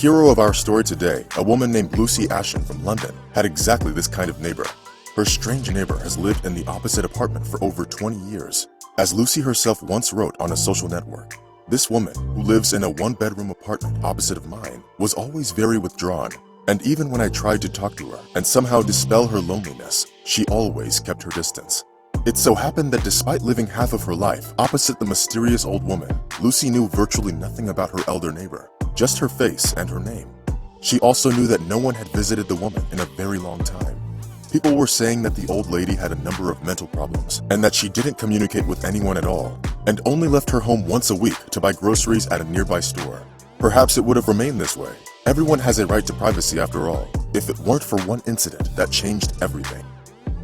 Hero of our story today, a woman named Lucy Ashen from London, had exactly this kind of neighbor. Her strange neighbor has lived in the opposite apartment for over 20 years. As Lucy herself once wrote on a social network, this woman, who lives in a one-bedroom apartment opposite of mine, was always very withdrawn, and even when I tried to talk to her and somehow dispel her loneliness, she always kept her distance. It so happened that despite living half of her life opposite the mysterious old woman, Lucy knew virtually nothing about her elder neighbor, just her face and her name. She also knew that no one had visited the woman in a very long time. People were saying that the old lady had a number of mental problems and that she didn't communicate with anyone at all and only left her home once a week to buy groceries at a nearby store. Perhaps it would have remained this way. Everyone has a right to privacy after all, if it weren't for one incident that changed everything.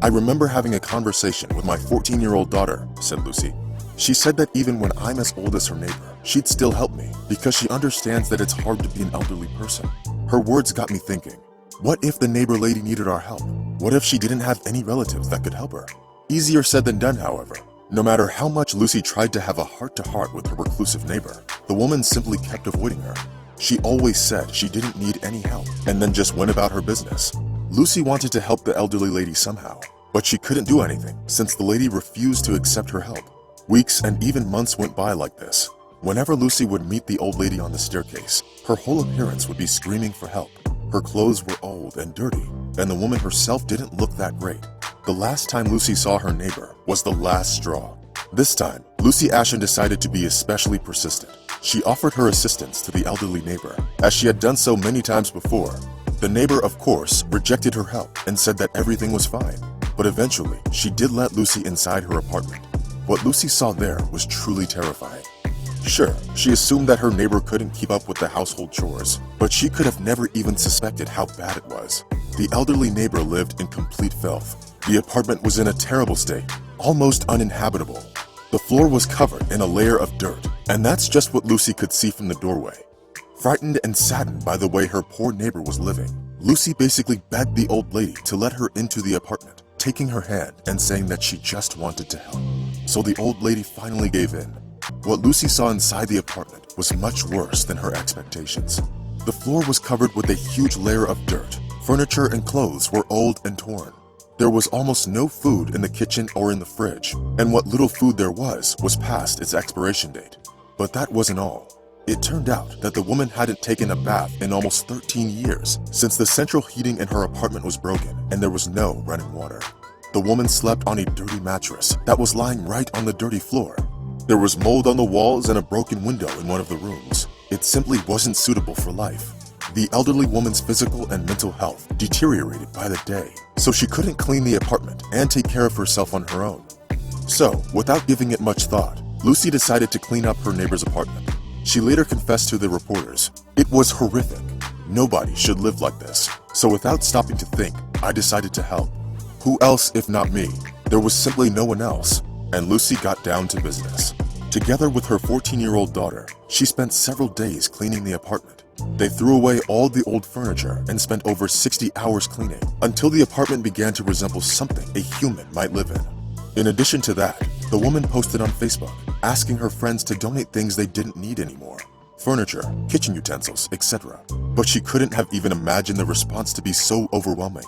I remember having a conversation with my 14-year-old daughter, said Lucy. She said that even when I'm as old as her neighbor, she'd still help me because she understands that it's hard to be an elderly person. Her words got me thinking, what if the neighbor lady needed our help? What if she didn't have any relatives that could help her? Easier said than done, however. No matter how much Lucy tried to have a heart-to-heart with her reclusive neighbor, the woman simply kept avoiding her. She always said she didn't need any help and then just went about her business. Lucy wanted to help the elderly lady somehow, but she couldn't do anything since the lady refused to accept her help. Weeks and even months went by like this. Whenever Lucy would meet the old lady on the staircase, her whole appearance would be screaming for help. Her clothes were old and dirty, and the woman herself didn't look that great. The last time Lucy saw her neighbor was the last straw. This time, Lucy Ashen decided to be especially persistent. She offered her assistance to the elderly neighbor, as she had done so many times before. The neighbor, of course, rejected her help and said that everything was fine. But eventually, she did let Lucy inside her apartment. What Lucy saw there was truly terrifying. Sure, she assumed that her neighbor couldn't keep up with the household chores, but she could have never even suspected how bad it was. The elderly neighbor lived in complete filth. The apartment was in a terrible state, almost uninhabitable. The floor was covered in a layer of dirt, and that's just what Lucy could see from the doorway. Frightened and saddened by the way her poor neighbor was living, Lucy basically begged the old lady to let her into the apartment, taking her hand and saying that she just wanted to help. So the old lady finally gave in. What Lucy saw inside the apartment was much worse than her expectations. The floor was covered with a huge layer of dirt. Furniture and clothes were old and torn. There was almost no food in the kitchen or in the fridge, and what little food there was past its expiration date. But that wasn't all. It turned out that the woman hadn't taken a bath in almost 13 years since the central heating in her apartment was broken and there was no running water. The woman slept on a dirty mattress that was lying right on the dirty floor. There was mold on the walls and a broken window in one of the rooms. It simply wasn't suitable for life. The elderly woman's physical and mental health deteriorated by the day, so she couldn't clean the apartment and take care of herself on her own. So, without giving it much thought, Lucy decided to clean up her neighbor's apartment. She later confessed to the reporters, "It was horrific. Nobody should live like this." So without stopping to think, I decided to help. Who else if not me? There was simply no one else, and Lucy got down to business. Together with her 14-year-old daughter, she spent several days cleaning the apartment. They threw away all the old furniture and spent over 60 hours cleaning until the apartment began to resemble something a human might live in. In addition to that, the woman posted on Facebook, asking her friends to donate things they didn't need anymore. Furniture, kitchen utensils, etc. But she couldn't have even imagined the response to be so overwhelming.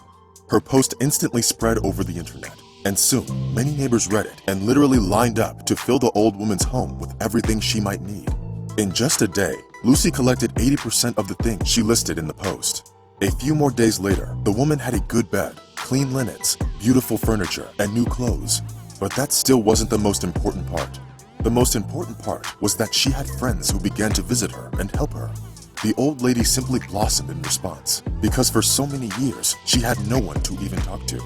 Her post instantly spread over the internet, and soon, many neighbors read it and literally lined up to fill the old woman's home with everything she might need. In just a day, Lucy collected 80% of the things she listed in the post. A few more days later, the woman had a good bed, clean linens, beautiful furniture, and new clothes. But that still wasn't the most important part. The most important part was that she had friends who began to visit her and help her. The old lady simply blossomed in response, because for so many years, she had no one to even talk to.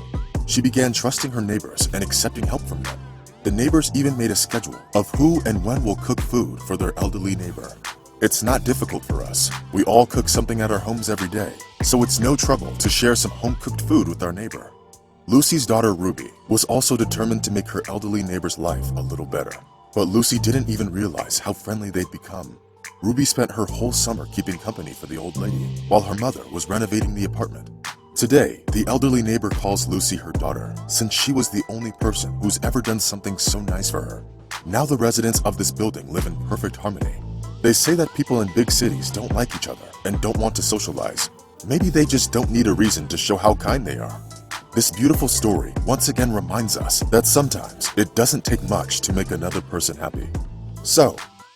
She began trusting her neighbors and accepting help from them. The neighbors even made a schedule of who and when will cook food for their elderly neighbor. It's not difficult for us. We all cook something at our homes every day, so it's no trouble to share some home-cooked food with our neighbor. Lucy's daughter Ruby was also determined to make her elderly neighbor's life a little better. But Lucy didn't even realize how friendly they'd become. Ruby spent her whole summer keeping company for the old lady, while her mother was renovating the apartment. Today, the elderly neighbor calls Lucy her daughter, since she was the only person who's ever done something so nice for her. Now the residents of this building live in perfect harmony. They say that people in big cities don't like each other and don't want to socialize. Maybe they just don't need a reason to show how kind they are. This beautiful story once again reminds us that sometimes it doesn't take much to make another person happy. So,